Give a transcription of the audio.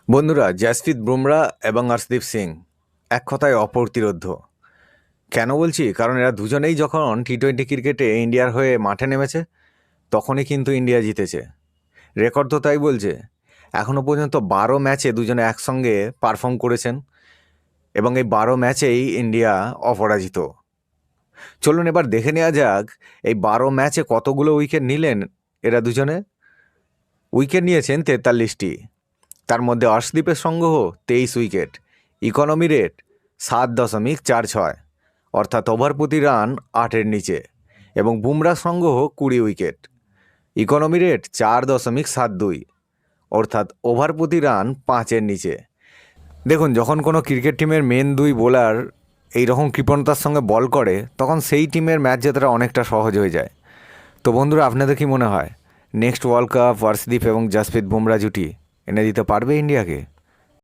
বন্ধুরা, জাসপ্রীত বুমরা এবং হর্ষদীপ সিং এক কথায় অপ্রতিরোধ্য। কেন বলছি? কারণ এরা দুজনেই যখন টি-20 ক্রিকেটে ইন্ডিয়ার হয়ে মাঠে নেমেছে তখনই কিন্তু ইন্ডিয়া জিতেছে। রেকর্ড তো তাই বলছে। এখনও পর্যন্ত 12 ম্যাচে দুজনে একসঙ্গে পারফর্ম করেছেন এবং এই 12 ম্যাচেই ইন্ডিয়া অপরাজিত। চলুন এবার দেখে নেওয়া যাক এই 12 ম্যাচে কতগুলো উইকেট নিলেন এরা দুজনে। উইকেট নিয়েছেন 43টি, তার মধ্যে অর্শদীপের সংগ্রহ 23 উইকেট, ইকোনমি রেট 7.46, অর্থাৎ ওভার প্রতি রান 8-এর নিচে, এবং বুমরার সংগ্রহ 20 উইকেট, ইকোনমি রেট 4.72, অর্থাৎ ওভার প্রতি রান 5-এর নিচে। দেখুন, যখন কোনো ক্রিকেট টিমের মেন দুই বোলার এইরকম কৃপণতার সঙ্গে বল করে তখন সেই টিমের ম্যাচ জেতাটা অনেকটা সহজ হয়ে যায়। তো বন্ধুরা, আপনাদের কি মনে হয় নেক্সট ওয়ার্ল্ড কাপ হর্ষদীপ এবং জাসপ্রীত বুমরা জুটি এনে দিতে পারবে ইন্ডিয়াকে?